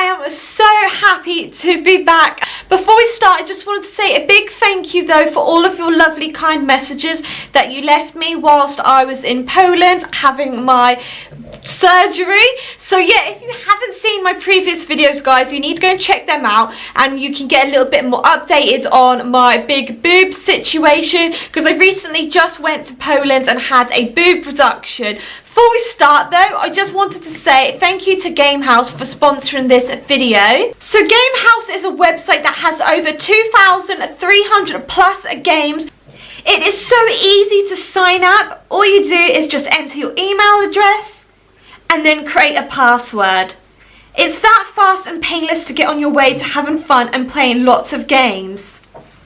I am so happy to be back. Before we start, I just wanted to say a big thank you though for all of your lovely kind messages that you left me whilst I was in Poland having my surgery. So yeah, if you haven't seen my previous videos guys, you need to go and check them out and you can get a little bit more updated on my big boob situation, because I recently just went to Poland and had a boob reduction. Before we start though, I just wanted to say thank you to Gamehouse for sponsoring this video. So Gamehouse is a website that has over 2,300 plus games. It is so easy to sign up. All you do is just enter your email address and then create a password. It's that fast and painless to get on your way to having fun and playing lots of games.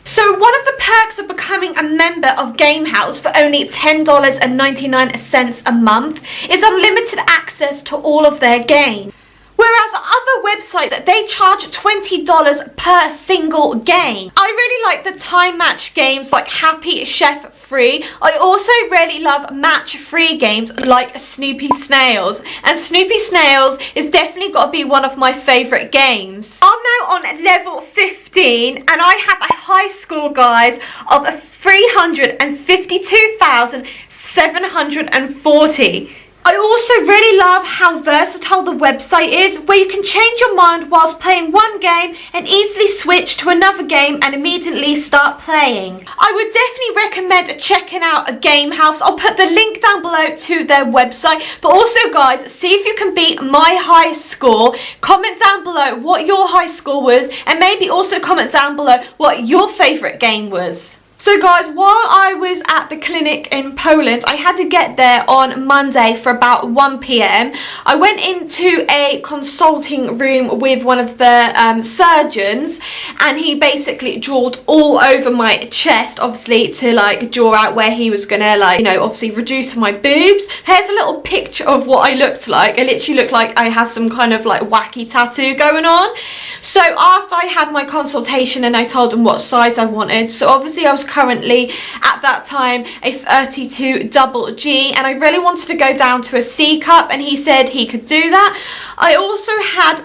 So one of the perks of becoming a member of Gamehouse for only $10.99 a month is unlimited access to all of their games. Whereas other websites, they charge $20 per single game. I really like the time match games like Happy Chef Free. I also really love match free games like Snoopy Snails. And Snoopy Snails is definitely got to be one of my favourite games. I'm now on level 15 and I have a high score, guys, of 352,740. I also really love how versatile the website is, where you can change your mind whilst playing one game and easily switch to another game and immediately start playing. I would definitely recommend checking out a Gamehouse. I'll put the link down below to their website, but also guys, see if you can beat my high score. Comment down below what your high score was and maybe also comment down below what your favourite game was. So guys, while I was at the clinic in Poland, I had to get there on Monday for about 1 PM. I went into a consulting room with one of the surgeons, and he basically drawed all over my chest, obviously to like draw out where he was gonna like, you know, obviously reduce my boobs. Here's a little picture of what I looked like. I literally looked like I had some kind of like wacky tattoo going on. So after I had my consultation and I told him what size I wanted, so obviously I was currently at that time a 32 double G and I really wanted to go down to a C cup, and he said he could do that. I also had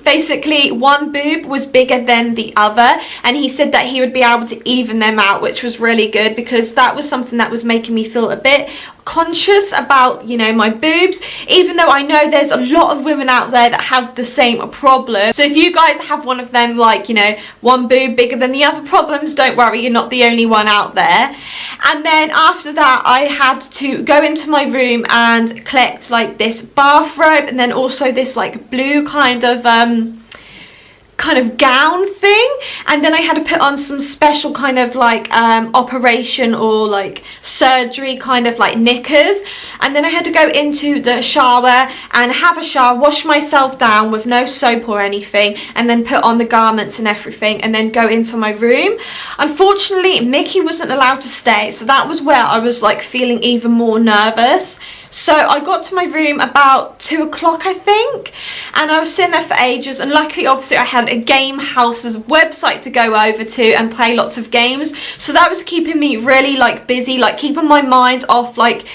basically one boob was bigger than the other, and he said that he would be able to even them out, which was really good because that was something that was making me feel a bit conscious about, you know, my boobs, even though I know there's a lot of women out there that have the same problem. So if you guys have one of them, like, you know, one boob bigger than the other problems, don't worry, you're not the only one out there. And then after that I had to go into my room and collect like this bathrobe and then also this like blue kind of gown thing, and then I had to put on some special kind of like operation or like surgery kind of like knickers, and then I had to go into the shower and have a shower, wash myself down with no soap or anything, and then put on the garments and everything and then go into my room. Unfortunately Mickey wasn't allowed to stay, so that was where I was like feeling even more nervous. So I got to my room about 2 o'clock I think, and I was sitting there for ages, and luckily obviously I had a Gamehouse's website to go over to and play lots of games, so that was keeping me really like busy, like keeping my mind off like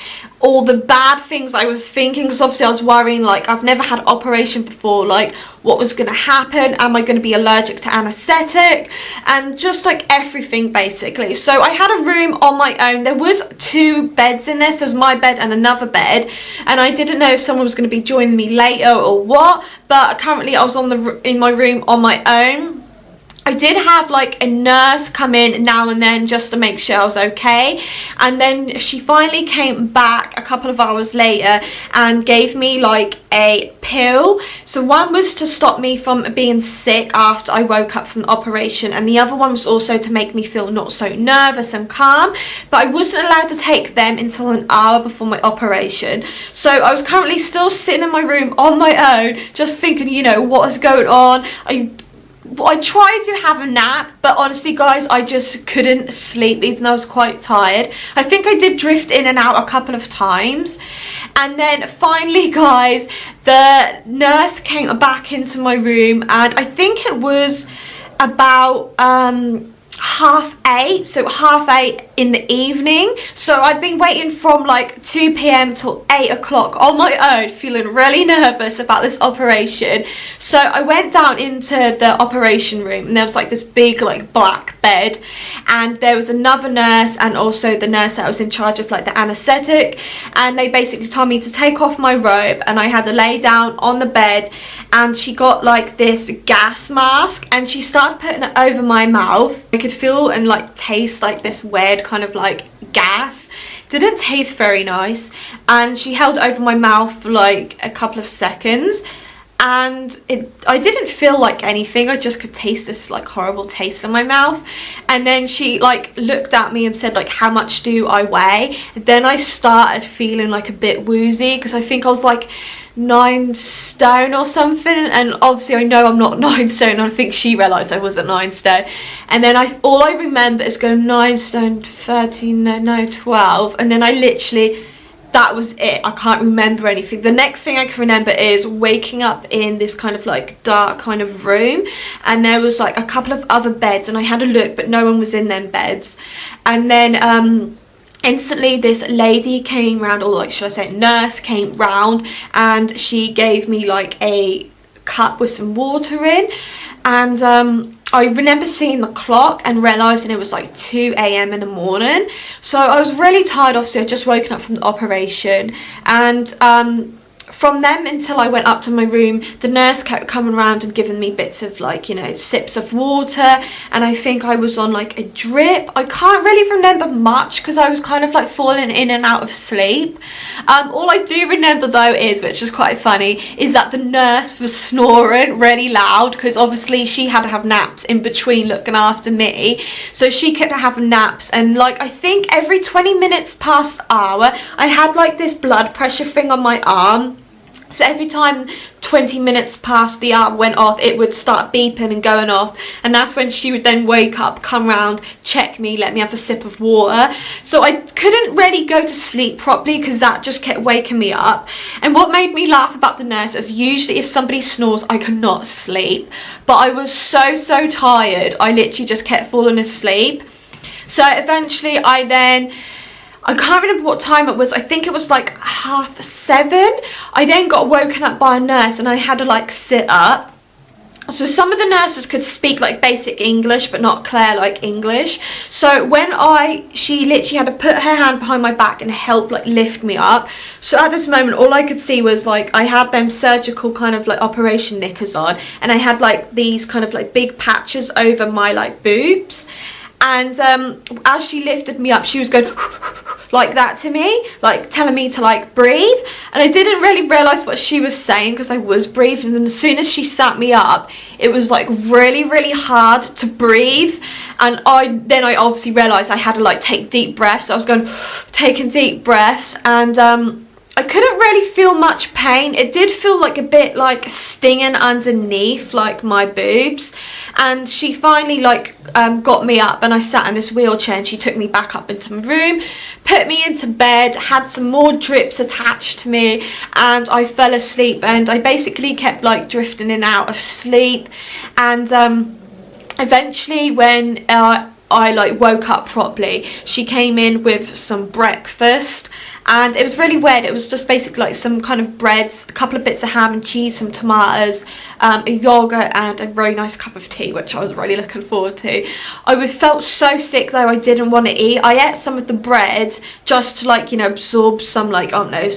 all the bad things I was thinking, because obviously I was worrying, like I've never had an operation before, like what was going to happen, am I going to be allergic to anaesthetic, and just like everything basically. So I had a room on my own. There was 2 beds in there, so there was my bed and another bed, and I didn't know if someone was going to be joining me later or what, but currently I was in my room on my own. I did have like a nurse come in now and then just to make sure I was okay, and then she finally came back a couple of hours later and gave me like a pill. So one was to stop me from being sick after I woke up from the operation, and the other one was also to make me feel not so nervous and calm, but I wasn't allowed to take them until an hour before my operation. So I was currently still sitting in my room on my own just thinking, you know, what is going on. I tried to have a nap, but honestly guys, I just couldn't sleep even though I was quite tired. I think I did drift in and out a couple of times, and then finally guys, the nurse came back into my room, and I think it was about 8:30, so 8:30 in the evening. So I'd been waiting from like 2 p.m. till 8 o'clock on my own, feeling really nervous about this operation. So I went down into the operation room, and there was like this big like black bed, and there was another nurse and also the nurse that was in charge of like the anesthetic, and they basically told me to take off my robe, and I had to lay down on the bed, and she got like this gas mask and she started putting it over my mouth. I could feel and like taste like this weird kind of like gas. Didn't taste very nice, and she held it over my mouth for like a couple of seconds, and I didn't feel like anything. I just could taste this like horrible taste in my mouth. And then she like looked at me and said like, how much do I weigh? And then I started feeling like a bit woozy, because I think I was like 9 stone or something, and obviously I know I'm not 9 stone. I think she realised I wasn't 9 stone, and then all I remember is going 9 stone 13, no 12, and then I literally, that was it. I can't remember anything. The next thing I can remember is waking up in this kind of like dark kind of room, and there was like a couple of other beds, and I had a look but no one was in them beds. And then instantly this lady came round, or like should I say nurse came round, and she gave me like a cup with some water in. And I remember seeing the clock and realising it was like 2 a.m. in the morning. So I was really tired. Obviously I'd just woken up from the operation, and from them until I went up to my room, the nurse kept coming around and giving me bits of like, you know, sips of water, and I think I was on like a drip. I can't really remember much because I was kind of like falling in and out of sleep. All I do remember though is, which is quite funny, is that the nurse was snoring really loud, because obviously she had to have naps in between looking after me, so she kept having naps. And like I think every 20 minutes past hour I had like this blood pressure thing on my arm. So every time 20 minutes past the hour went off, it would start beeping and going off, and that's when she would then wake up, come round, check me, let me have a sip of water. So I couldn't really go to sleep properly because that just kept waking me up. And what made me laugh about the nurse is usually if somebody snores I could not sleep, but I was so tired I literally just kept falling asleep. So eventually I can't remember what time it was. I think it was like 7:30. I then got woken up by a nurse, and I had to like sit up. So some of the nurses could speak like basic English, but not clear like English. So when she literally had to put her hand behind my back and help like lift me up. So at this moment all I could see was like I had them surgical kind of like operation knickers on, and I had like these kind of like big patches over my like boobs. And as she lifted me up, she was going like that to me, like telling me to like breathe. And I didn't really realise what she was saying because I was breathing. And then as soon as she sat me up, it was like really hard to breathe. And I obviously realised I had to like take deep breaths. I was going taking deep breaths, and I couldn't really feel much pain. It did feel like a bit like stinging underneath like my boobs. And she finally like got me up, and I sat in this wheelchair, and she took me back up into my room, put me into bed, had some more drips attached to me, and I fell asleep. And I basically kept like drifting in and out of sleep. And eventually when I like woke up properly, she came in with some breakfast, and it was really weird. It was just basically like some kind of breads, a couple of bits of ham and cheese, some tomatoes, a yogurt, and a really nice cup of tea, which I was really looking forward to. I felt so sick though, I didn't want to eat. I ate some of the bread just to like, you know, absorb some like, I don't know,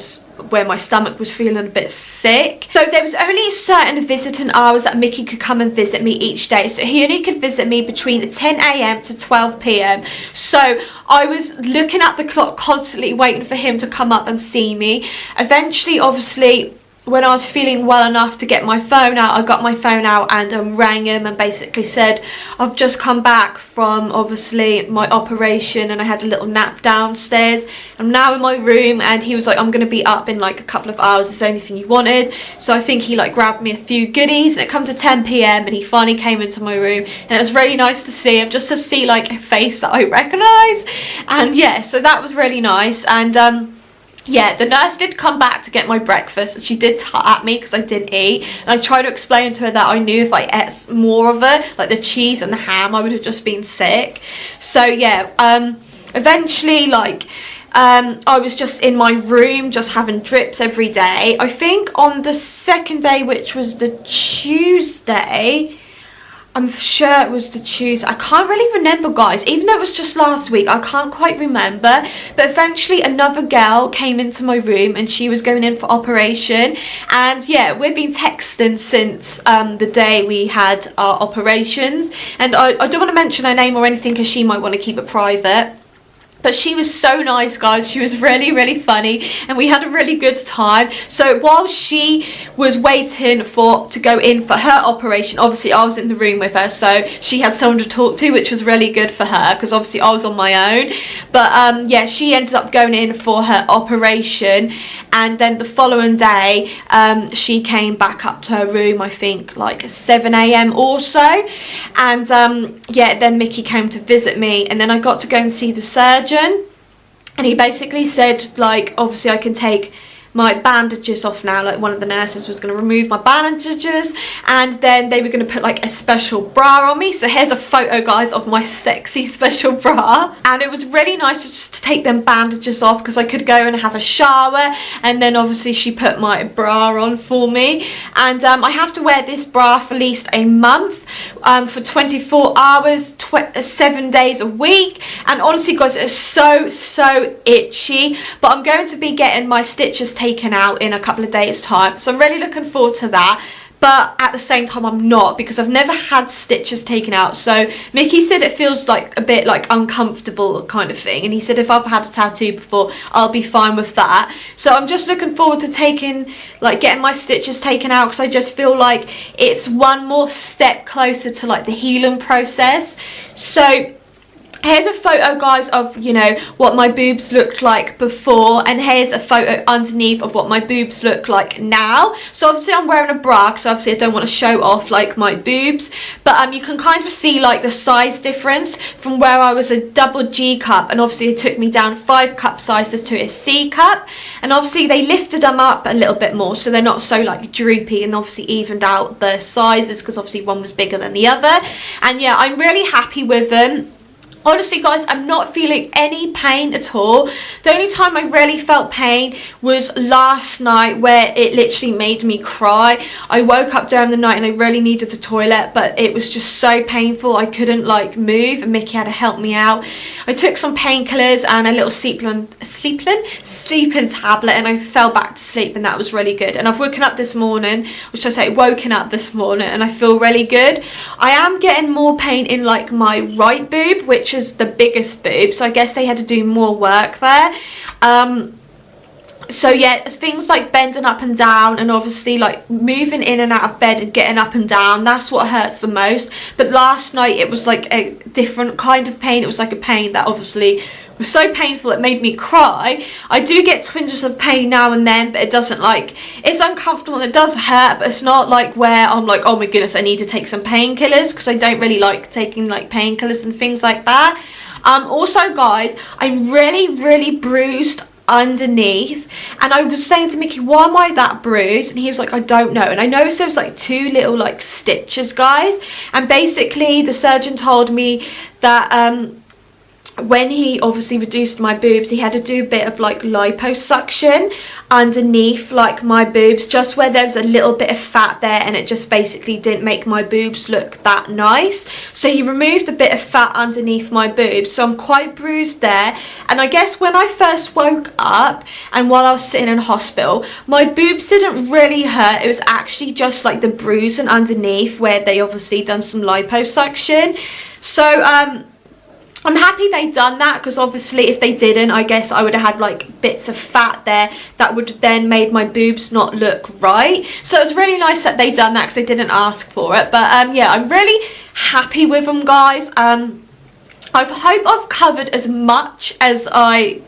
where my stomach was feeling a bit sick. So there was only certain visiting hours that Mickey could come and visit me each day. So he only could visit me between 10 a.m. to 12 p.m. So I was looking at the clock constantly waiting for him to come up and see me. Eventually, obviously, when I was feeling well enough to get my phone out, I got my phone out and rang him and basically said, I've just come back from obviously my operation, and I had a little nap downstairs. I'm now in my room. And he was like, I'm going to be up in like a couple of hours. Is there anything you wanted? So I think he like grabbed me a few goodies, and it come to 10 p.m. and he finally came into my room, and it was really nice to see him, just to see like a face that I recognise. And yeah, so that was really nice. And yeah, the nurse did come back to get my breakfast, and she did tut at me because I didn't eat, and I tried to explain to her that I knew if I ate more of it, like the cheese and the ham, I would have just been sick. So yeah, eventually, like, I was just in my room just having drips every day. I think on the second day, which was the Tuesday, I'm sure it was the Tuesday, I can't really remember, guys, even though it was just last week, I can't quite remember. But eventually another girl came into my room, and she was going in for operation, and yeah, we've been texting since the day we had our operations, and I don't want to mention her name or anything because she might want to keep it private. But she was so nice, guys. She was really, really funny, and we had a really good time. So while she was waiting to go in for her operation, obviously I was in the room with her, so she had someone to talk to, which was really good for her because obviously I was on my own. But yeah, she ended up going in for her operation, and then the following day she came back up to her room, I think like 7 AM or so, and yeah, then Mickey came to visit me, and then I got to go and see the surgeon. And he basically said, like, obviously I can take my bandages off now. Like, one of the nurses was going to remove my bandages, and then they were going to put like a special bra on me. So here's a photo, guys, of my sexy special bra, and it was really nice just to take them bandages off because I could go and have a shower, and then obviously she put my bra on for me, and I have to wear this bra for at least a month, for 24 hours, 7 days a week. And honestly, guys, it's so itchy, but I'm going to be getting my stitches taken out in a couple of days time, so I'm really looking forward to that. But at the same time I'm not, because I've never had stitches taken out. So Mickey said it feels like a bit like uncomfortable kind of thing, and he said if I've had a tattoo before I'll be fine with that. So I'm just looking forward to getting my stitches taken out, because I just feel like it's one more step closer to like the healing process. So here's a photo, guys, of, you know, what my boobs looked like before, and here's a photo underneath of what my boobs look like now. So obviously I'm wearing a bra because obviously I don't want to show off like my boobs, but you can kind of see like the size difference from where I was a double G cup, and obviously it took me down 5 cup sizes to a C cup, and obviously they lifted them up a little bit more so they're not so like droopy, and obviously evened out the sizes because obviously one was bigger than the other. And yeah, I'm really happy with them. Honestly, guys, I'm not feeling any pain at all. The only time I really felt pain was last night, where it literally made me cry. I woke up during the night and I really needed the toilet, but it was just so painful I couldn't like move, and Mickey had to help me out. I took some painkillers and a little sleeping tablet, and I fell back to sleep, and that was really good. And I've woken up this morning, and I feel really good. I am getting more pain in like my right boob, which is the biggest boob, so I guess they had to do more work there. So yeah, things like bending up and down, and obviously like moving in and out of bed and getting up and down, that's what hurts the most. But last night it was like a different kind of pain. It was like a pain that obviously was so painful it made me cry. I do get twinges of pain now and then, but it doesn't like, it's uncomfortable and it does hurt, but it's not like where I'm like, oh my goodness, I need to take some painkillers, because I don't really like taking like painkillers and things like that. Also, guys, I'm really bruised underneath, and I was saying to Mickey, why am I that bruised? And he was like, I don't know. And I noticed there was like 2 little like stitches, guys, and basically the surgeon told me that when he obviously reduced my boobs, he had to do a bit of like liposuction underneath like my boobs, just where there's a little bit of fat there, and it just basically didn't make my boobs look that nice. So he removed a bit of fat underneath my boobs, so I'm quite bruised there. And I guess when I first woke up and while I was sitting in hospital, my boobs didn't really hurt. It was actually just like the bruising underneath where they obviously done some liposuction. So I'm happy they done that, because obviously if they didn't, I guess I would have had like bits of fat there that would then made my boobs not look right. So it was really nice that they done that, because I didn't ask for it. But yeah, I'm really happy with them, guys. I hope I've covered as much as I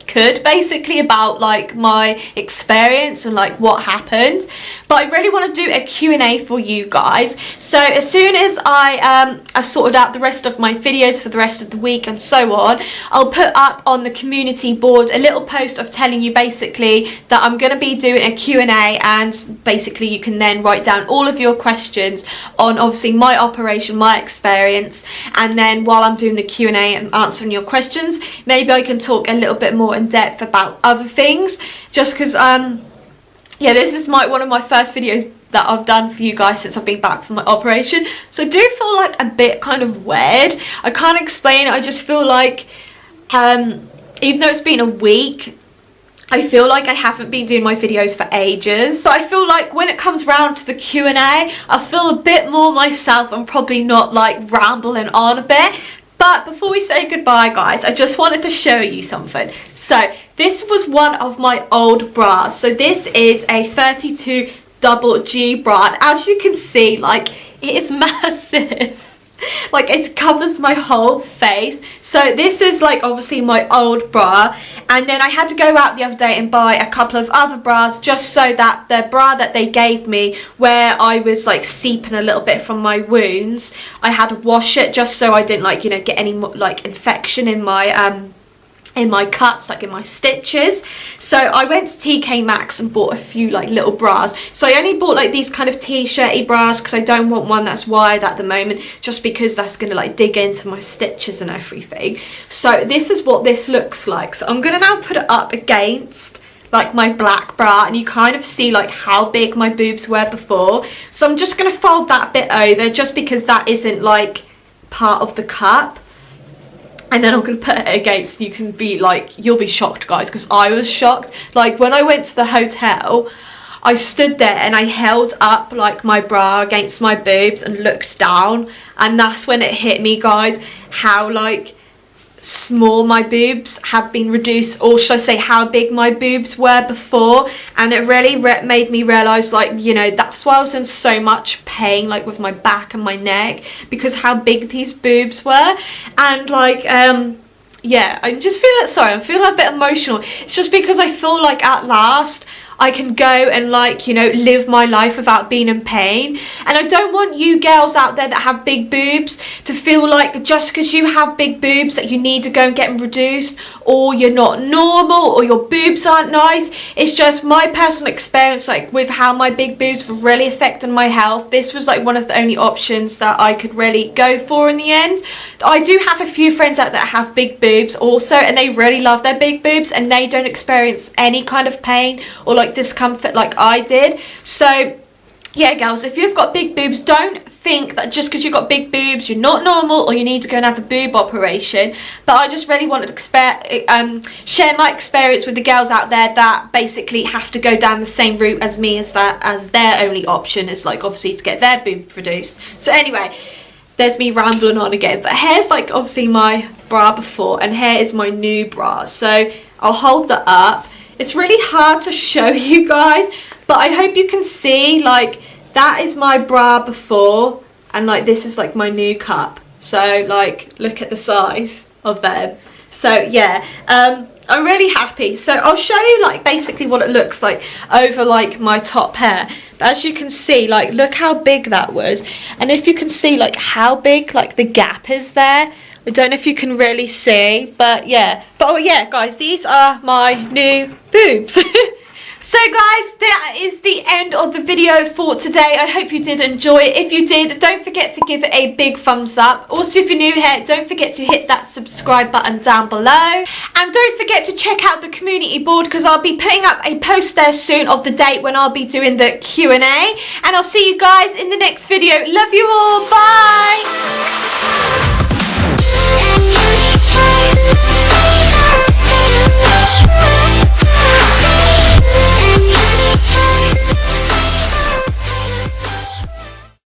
could could, basically, about like my experience and like what happened. But I really want to do a Q&A for you guys. So as soon as I've sorted out the rest of my videos for the rest of the week and so on, I'll put up on the community board a little post of telling you basically that I'm going to be doing a Q&A, and basically you can then write down all of your questions on obviously my operation, my experience, and then while I'm doing the Q&A and answering your questions, maybe I can talk a little bit more in depth about other things, just because yeah, this is one of my first videos that I've done for you guys since I've been back from my operation, so I do feel like a bit kind of weird. I can't explain it. I just feel like even though it's been a week, I feel like I haven't been doing my videos for ages. So I feel like when it comes round to the Q&A, I feel a bit more myself and probably not like rambling on a bit. But before we say goodbye, guys, I just wanted to show you something. So this was one of my old bras. So this is a 32 double G bra. And as you can see, like, it is massive. Like, it covers my whole face. So this is like obviously my old bra, and then I had to go out the other day and buy a couple of other bras, just so that the bra that they gave me, where I was like seeping a little bit from my wounds, I had to wash it just so I didn't, like, you know, get any like infection in my cuts, like in my stitches. So I went to TK Maxx and bought a few like little bras. So I only bought like these kind of t-shirty bras because I don't want one that's wired at the moment, just because that's gonna like dig into my stitches and everything. So this is what this looks like. So I'm gonna now put it up against like my black bra, and you kind of see like how big my boobs were before. So I'm just gonna fold that bit over, just because that isn't like part of the cup. And then I'm going to put it against, you can be like, you'll be shocked, guys, because I was shocked. Like, when I went to the hotel, I stood there and I held up like my bra against my boobs and looked down, and that's when it hit me, guys, how like small my boobs have been reduced, or should I say how big my boobs were before. And it really made me realize, like, you know, that's why I was in so much pain, like with my back and my neck, because how big these boobs were. And like yeah, I'm just feeling, sorry, I'm feeling a bit emotional. It's just because I feel like at last I can go and, like, you know, live my life without being in pain. And I don't want you girls out there that have big boobs to feel like just because you have big boobs that you need to go and get them reduced, or you're not normal, or your boobs aren't nice. It's just my personal experience, like with how my big boobs were really affecting my health. This was like one of the only options that I could really go for in the end. I do have a few friends out there that have big boobs also, and they really love their big boobs, and they don't experience any kind of pain or like discomfort like I did. So yeah, girls, if you've got big boobs, don't think that just because you've got big boobs you're not normal or you need to go and have a boob operation. But I just really wanted to share my experience with the girls out there that basically have to go down the same route as me, as their only option is like obviously to get their boob reduced. So anyway, there's me rambling on again, but here's like obviously my bra before, and here is my new bra. So I'll hold that up. It's really hard to show you guys, but I hope you can see, like, that is my bra before, and like this is like my new cup. So like, look at the size of them. So yeah, I'm really happy. So I'll show you like basically what it looks like over like my top hair. But as you can see, like, look how big that was, and if you can see like how big like the gap is there. I don't know if you can really see, but yeah. But oh yeah, guys, these are my new boobs. So guys, that is the end of the video for today. I hope you did enjoy it. If you did, don't forget to give it a big thumbs up. Also, if you're new here, don't forget to hit that subscribe button down below. And don't forget to check out the community board, because I'll be putting up a post there soon of the date when I'll be doing the Q&A. And I'll see you guys in the next video. Love you all. Bye.